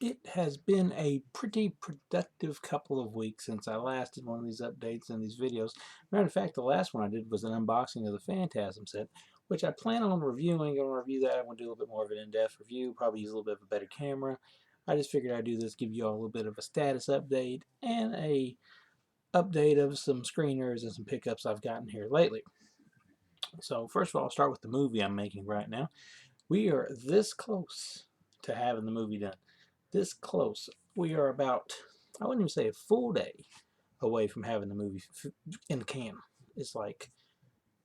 It has been a pretty productive couple of weeks since I last did one of these updates and these videos. Matter of fact, the last one I did was an unboxing of the Phantasm set, which I plan on reviewing. I'm going to review that. I'm going to do a little bit more of an in-depth review, probably use a little bit of a better camera. I just figured I'd do this, give you all a little bit of a status update and a update of some screeners and some pickups I've gotten here lately. So first of all, I'll start with the movie I'm making right now. We are this close to having the movie done. This close. We are about, I wouldn't even say a full day away from having the movie in the can. It's like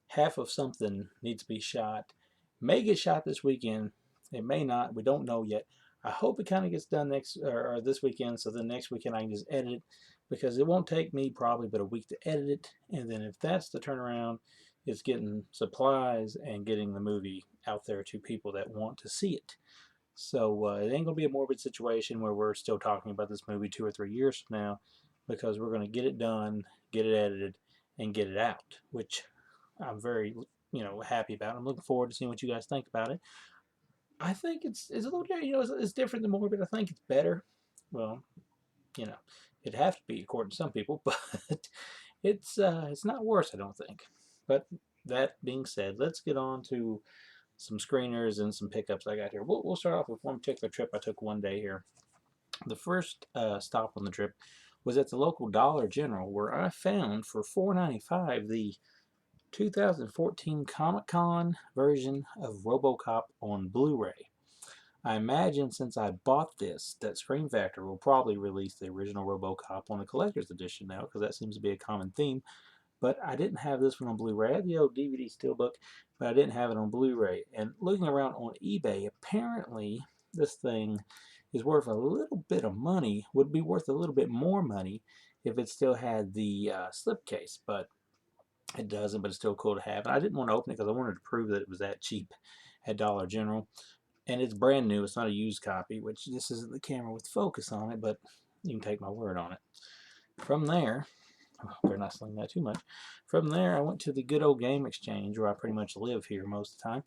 half of something needs to be shot. May get shot this weekend. It may not. We don't know yet. I hope it kind of gets done next or this weekend, so then next weekend I can just edit it, because it won't take me probably but a week to edit it. And then if that's the turnaround, it's getting supplies and getting the movie out there to people that want to see it. So it ain't gonna be a morbid situation where we're still talking about this movie 2 or 3 years from now, because we're gonna get it done, get it edited, and get it out, which I'm very happy about. I'm looking forward to seeing what you guys think about it. I think it's a little it's different than morbid. I think it's better. Well, you know, it'd have to be according to some people, but it's not worse, I don't think. But that being said, let's get on to some screeners and some pickups I got here. We'll start off with one particular trip I took one day here. The first stop on the trip was at the local Dollar General, where I found for $4.95 the 2014 Comic-Con version of RoboCop on Blu-ray. I imagine since I bought this, that Scream Factory will probably release the original RoboCop on the collector's edition now, because that seems to be a common theme. But I didn't have this one on Blu-ray. I had the old DVD steelbook, but I didn't have it on Blu-ray. And looking around on eBay, apparently this thing is worth a little bit of money, would be worth a little bit more money if it still had the slipcase, but it doesn't, but it's still cool to have. And I didn't want to open it because I wanted to prove that it was that cheap at Dollar General. And it's brand new. It's not a used copy, which this isn't the camera with focus on it, but you can take my word on it. From there, better not sling that too much. From there, I went to the good old game exchange, where I pretty much live here most of the time.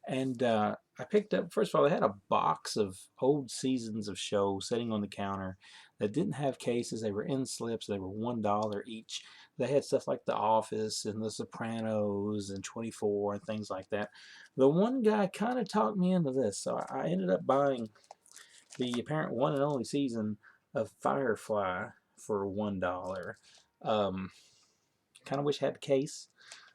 And I picked up, first of all, they had a box of old seasons of shows sitting on the counter that didn't have cases. They were in slips. They were $1 each. They had stuff like The Office and The Sopranos and 24 and things like that. The one guy kind of talked me into this, so I ended up buying the apparent one and only season of Firefly for $1. Kind of wish I had a case.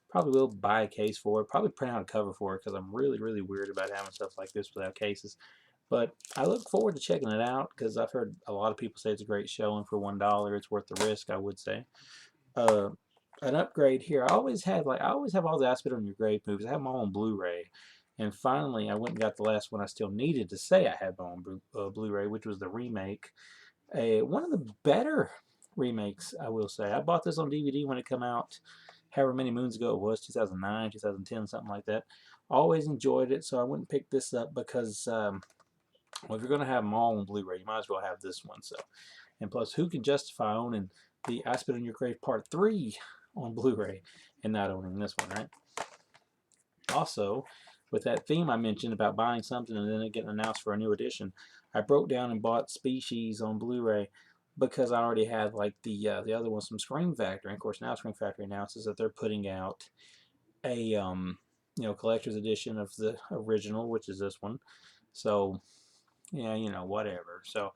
Probably will buy a case for it. Probably print out a cover for it, because I'm really, really weird about having stuff like this without cases. But I look forward to checking it out, because I've heard a lot of people say it's a great show, and for $1, it's worth the risk, I would say. Uh, an upgrade here. I always have all the I Spit on Your Grave movies. I have them all on Blu-ray, and finally I went and got the last one I still needed to say I had on Blu-ray, which was the remake. One of the better remakes, I will say. I bought this on DVD when it came out, however many moons ago it was, 2009, 2010, something like that. Always enjoyed it, so I went and picked this up because, well, if you're going to have them all on Blu-ray, you might as well have this one. So, and plus, who can justify owning the I Spit on Your Grave Part 3 on Blu-ray and not owning this one, right? Also, with that theme I mentioned about buying something and then it getting announced for a new edition, I broke down and bought Species on Blu-ray, because I already had like the other ones from Scream Factory. And of course, now Scream Factory announces that they're putting out a collector's edition of the original, which is this one. So yeah, whatever. So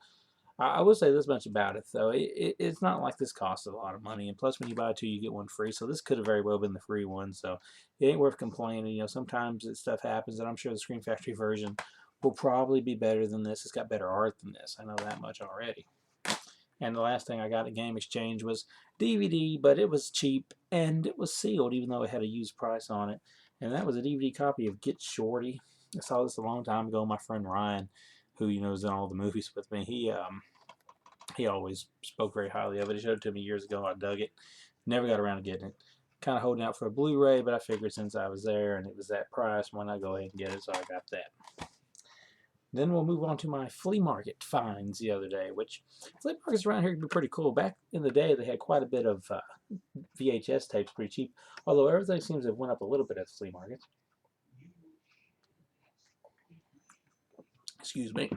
I will say this much about it, though. It's not like this costs a lot of money. And plus, when you buy two, you get one free. So this could have very well been the free one. So it ain't worth complaining. Sometimes stuff happens, and I'm sure the Scream Factory version will probably be better than this. It's got better art than this. I know that much already. And the last thing I got at Game Exchange was DVD, but it was cheap, and it was sealed, even though it had a used price on it. And that was a DVD copy of Get Shorty. I saw this a long time ago. My friend Ryan, who is in all the movies with me, he always spoke very highly of it. He showed it to me years ago. I dug it. Never got around to getting it. Kind of holding out for a Blu-ray, but I figured since I was there and it was that price, why not go ahead and get it? So I got that. Then we'll move on to my flea market finds the other day, which flea markets around here can be pretty cool. Back in the day, they had quite a bit of VHS tapes pretty cheap, although everything seems to have went up a little bit at the flea market. Excuse me.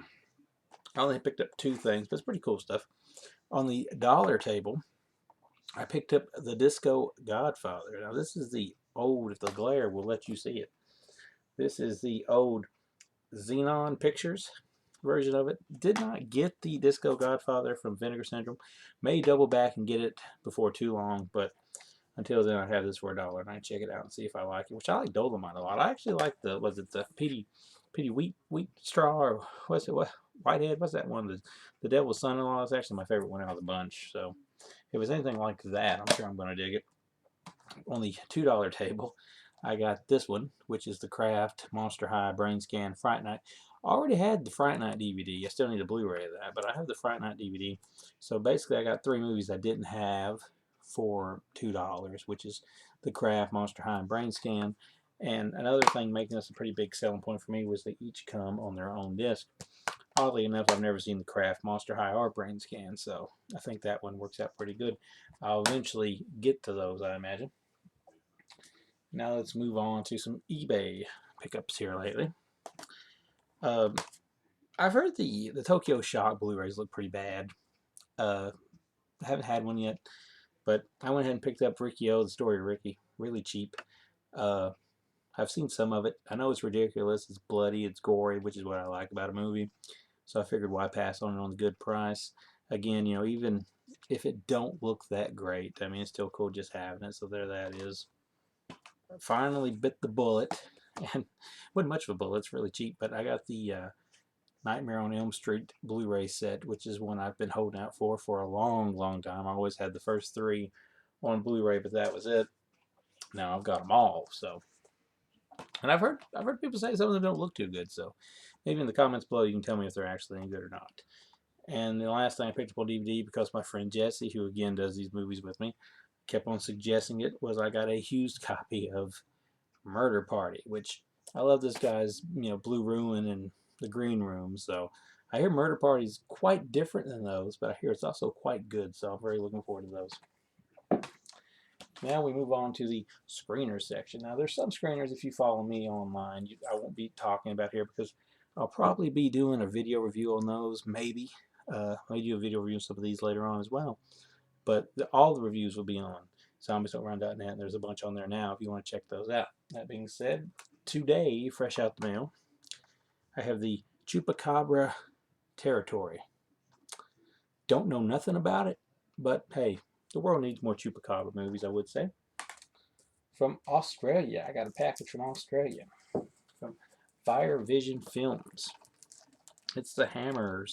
I only picked up 2 things, but it's pretty cool stuff. On the dollar table, I picked up the Disco Godfather. Now this is the old, if the glare will let you see it. This is the old Xenon Pictures version of it. Did not get the Disco Godfather from Vinegar Syndrome. May double back and get it before too long, but until then I have this for $1 and I check it out and see if I like it. Which I like Dolomite a lot. I actually like the, was it the Petey wheat straw, or what's it, what Whitehead? What's that one? The Devil's Son-in-Law is actually my favorite one out of the bunch. So if it's anything like that, I'm sure I'm going to dig it. On the $2 table, I got this one, which is the Kraft Monster High Brain Scan Fright Night. I already had the Fright Night DVD. I still need a Blu-ray of that, but I have the Fright Night DVD. So basically, I got 3 movies I didn't have for $2, which is the Kraft Monster High and Brain Scan. And another thing making this a pretty big selling point for me was they each come on their own disc. Oddly enough, I've never seen the Kraft Monster High or Brain Scan, so I think that one works out pretty good. I'll eventually get to those, I imagine. Now let's move on to some eBay pickups here lately. I've heard the Tokyo Shock Blu-rays look pretty bad. I haven't had one yet, but I went ahead and picked up Ricky O, The Story of Ricky, really cheap. I've seen some of it. I know it's ridiculous. It's bloody. It's gory, which is what I like about a movie. So I figured why pass on it on a good price. Again, you know, even if it don't look that great, I mean, it's still cool just having it. So there that is. Finally bit the bullet, and wasn't much of a bullet. It's really cheap, but I got the Nightmare on Elm Street Blu-ray set, which is one I've been holding out for a long time. I always had the first 3 on Blu-ray, but that was it. Now I've got them all. So, and I've heard people say some of them don't look too good. So maybe in the comments below you can tell me if they're actually any good or not. And the last thing I picked up on DVD, because my friend Jesse, who again does these movies with me, kept on suggesting it, was I got a used copy of Murder Party, which I love this guy's, you know, Blue Ruin and The Green Room. So I hear Murder Party is quite different than those, but I hear it's also quite good. So I'm very looking forward to those. Now we move on to the screener section. Now there's some screeners, if you follow me online, I won't be talking about here because I'll probably be doing a video review on those, maybe. Maybe do a video review of some of these later on as well. But all the reviews will be on zombiesdon'trun.net, and there's a bunch on there now if you want to check those out. That being said, today, fresh out the mail, I have the Chupacabra Territory. Don't know nothing about it, but hey, the world needs more Chupacabra movies, I would say. From Australia, I got a package from Australia, from Fire Vision Films. It's the Hammer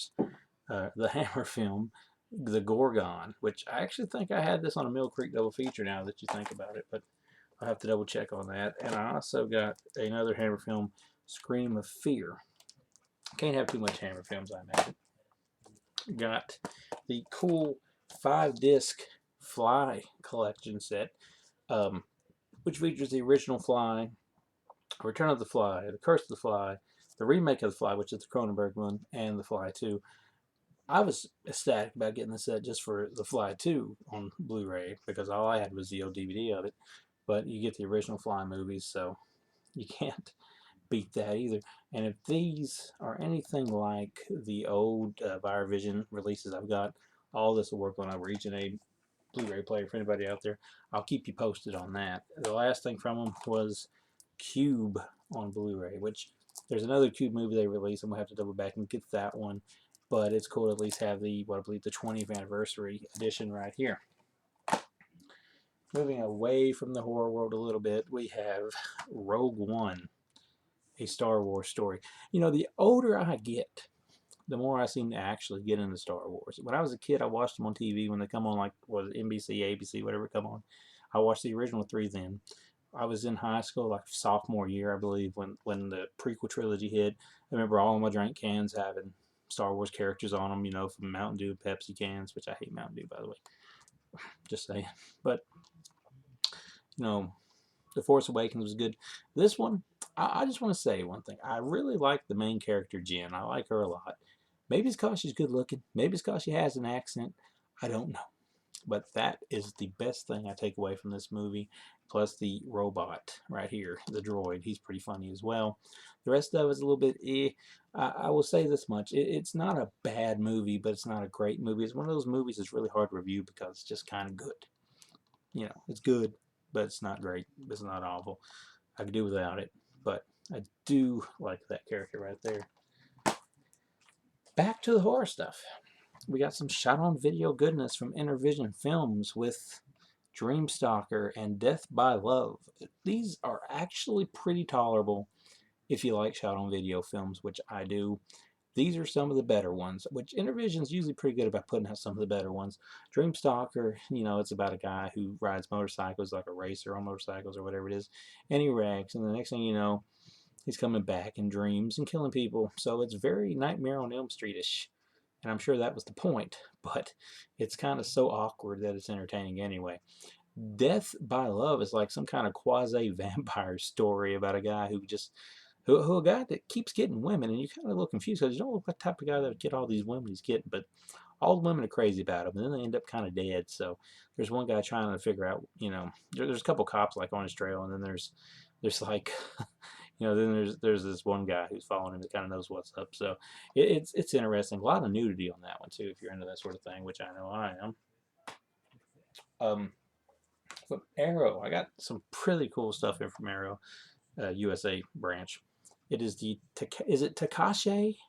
film, The Gorgon, which I actually think I had this on a Mill Creek double feature now that you think about it, but I'll have to double check on that. And I also got another Hammer film, Scream of Fear. Can't have too much Hammer films, I imagine. Got the cool 5-disc Fly collection set, which features the original Fly, Return of the Fly, The Curse of the Fly, the remake of the Fly, which is the Cronenberg one, and the Fly 2. I was ecstatic about getting the set just for the Fly 2 on Blu-ray because all I had was the old DVD of it. But you get the original Fly movies, so you can't beat that either. And if these are anything like the old Vision releases I've got, all this will work on a Region A Blu-ray player for anybody out there. I'll keep you posted on that. The last thing from them was Cube on Blu-ray, which there's another Cube movie they released, and we'll have to double back and get that one. But it's cool to at least have the, what I believe, the 20th anniversary edition right here. Moving away from the horror world a little bit, we have Rogue One, a Star Wars story. You know, the older I get, the more I seem to actually get into Star Wars. When I was a kid, I watched them on TV when they come on, like, was it NBC, ABC, whatever come on. I watched the original 3 then. I was in high school, like sophomore year, I believe, when the prequel trilogy hit. I remember all of my drink cans having Star Wars characters on them, you know, from Mountain Dew, Pepsi cans, which I hate Mountain Dew, by the way. Just saying. But, you know, The Force Awakens was good. This one, I just want to say one thing. I really like the main character, Jen. I like her a lot. Maybe it's because she's good looking. Maybe it's because she has an accent. I don't know. But that is the best thing I take away from this movie. plus the robot right here, the droid. He's pretty funny as well. The rest of it's a little bit I will say this much. It's not a bad movie, but it's not a great movie. It's one of those movies that's really hard to review because it's just kind of good. You know, it's good, but it's not great. It's not awful. I could do without it, but I do like that character right there. Back to the horror stuff. We got some shot-on-video goodness from Intervision Films with Dreamstalker and Death by Love. These are actually pretty tolerable if you like shot-on-video films, which I do. These are some of the better ones, which Intervision's usually pretty good about putting out some of the better ones. Dreamstalker, you know, it's about a guy who rides motorcycles, like a racer on motorcycles or whatever it is, and he wrecks, and the next thing you know, he's coming back in dreams and killing people. So it's very Nightmare on Elm Street-ish. And I'm sure that was the point, but it's kind of so awkward that it's entertaining anyway. Death by Love is like some kind of quasi-vampire story about a guy who a guy that keeps getting women, and you kind of a little confused because you don't look like the type of guy that would get all these women he's getting, but all the women are crazy about him, and then they end up kind of dead. So there's one guy trying to figure out, you know, there's a couple cops like on his trail, and then there's like you know, then there's this one guy who's following him that kind of knows what's up. So it's interesting. A lot of nudity on that one too, if you're into that sort of thing, which I know I am. From Arrow, I got some pretty cool stuff in from Arrow, USA branch. It is the is it Takeshi,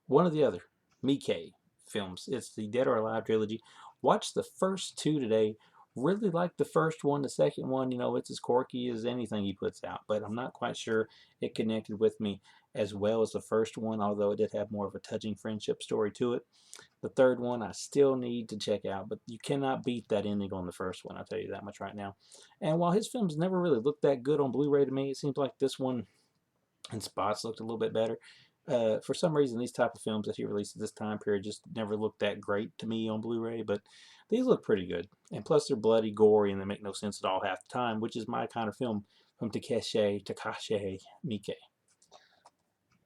one or the other, Miike films. It's the Dead or Alive trilogy. Watched the first two today. Really like the first one. The second one, you know, it's as quirky as anything he puts out, but I'm not quite sure it connected with me as well as the first one, although it did have more of a touching friendship story to it. The third one I still need to check out, but you cannot beat that ending on the first one, I'll tell you that much right now. And while his films never really looked that good on Blu-ray to me, it seems like this one in spots looked a little bit better. For some reason, these type of films that he released at this time period just never looked that great to me on Blu-ray, but these look pretty good. And plus, they're bloody, gory, and they make no sense at all half the time, which is my kind of film from Takeshi Miike.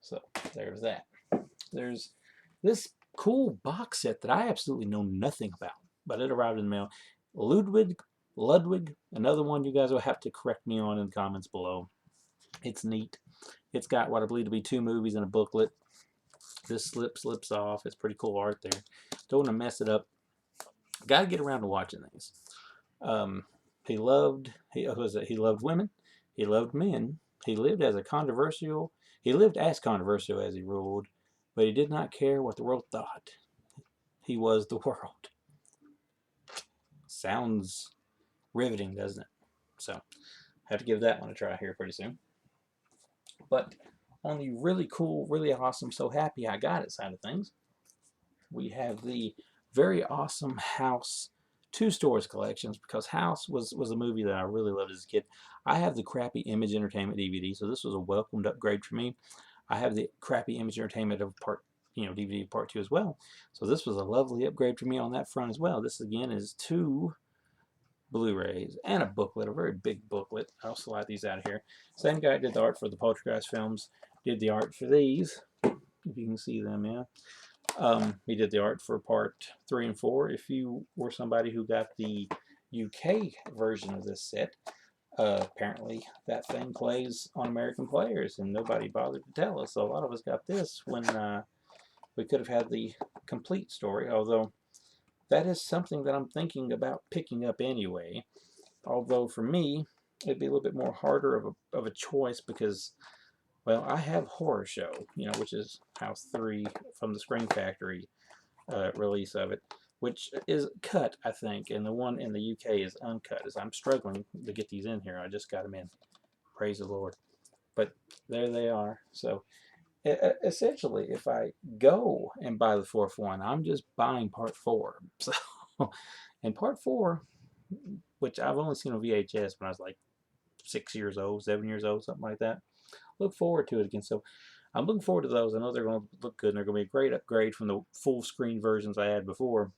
So, there's that. There's this cool box set that I absolutely know nothing about, but it arrived in the mail. Ludwig, another one you guys will have to correct me on in the comments below. It's neat. It's got what I believe to be 2 movies and a booklet. This slips off. It's pretty cool art there. Don't want to mess it up. Got to get around to watching these. He loved women. He loved men. He lived as controversial as he ruled, but he did not care what the world thought. He was the world. Sounds riveting, doesn't it? So, I have to give that one a try here pretty soon. But on the really cool, really awesome, so happy I got it side of things, we have the very awesome House 2 Stories collections, because House was a movie that I really loved as a kid. I have the crappy Image Entertainment DVD, so this was a welcomed upgrade for me. I have the crappy Image Entertainment of DVD part 2 as well. So this was a lovely upgrade for me on that front as well. This again is 2 Blu-rays and a booklet, a very big booklet. I'll slide these out of here. Same guy did the art for the Poltergeist films, did the art for these, if you can see them, yeah. He did the art for part 3 and 4. If you were somebody who got the UK version of this set, apparently that thing plays on American players, and nobody bothered to tell us. So a lot of us got this when we could have had the complete story, although that is something that I'm thinking about picking up anyway. Although for me, it'd be a little bit more harder of a choice because, well, I have Horror Show, which is House 3 from the Screen Factory release of it, which is cut, I think, and the one in the UK is uncut, as I'm struggling to get these in here. I just got them in. Praise the Lord. But there they are. So, essentially, if I go and buy the 4th one, I'm just buying part 4. So, and part 4, which I've only seen on VHS when I was like 6 years old, 7 years old, something like that. Look forward to it again. So I'm looking forward to those. I know they're going to look good, and they're going to be a great upgrade from the full screen versions I had before.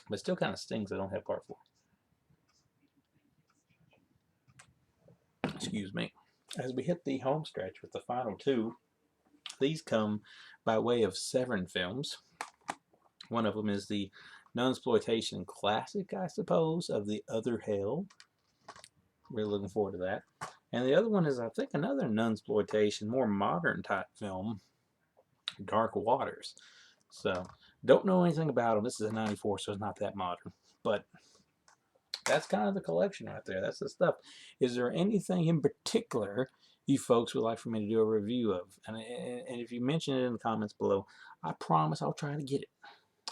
But still kind of stings I don't have part 4. Excuse me. As we hit the home stretch with the final 2, these come by way of Severin films. One of them is the Nunsploitation classic, I suppose, of The Other Hell. really looking forward to that. And the other one is, I think, another nunsploitation, more modern type film, Dark Waters. So, don't know anything about them. This is a 94, so it's not that modern. But that's kind of the collection right there. That's the stuff. Is there anything in particular you folks would like for me to do a review of? And if you mention it in the comments below, I promise I'll try to get it.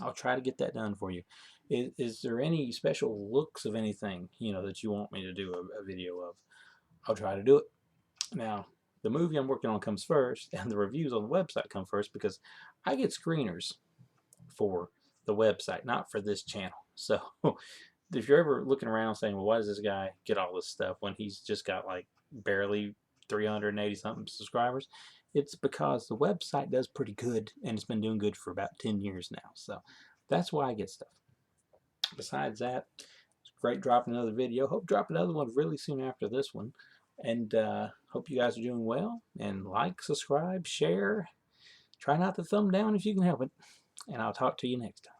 I'll try to get that done for you. Is there any special looks of anything, that you want me to do a video of? I'll try to do it. Now, the movie I'm working on comes first, and the reviews on the website come first, because I get screeners for the website, not for this channel. So if you're ever looking around saying, well, why does this guy get all this stuff when he's just got like barely 380 something subscribers, it's because the website does pretty good, and it's been doing good for about 10 years now. So that's why I get stuff. Besides that, it's great dropping another video. Hope to drop another one really soon after this one. And hope you guys are doing well. And like, subscribe, share. Try not to thumb down if you can help it. And I'll talk to you next time.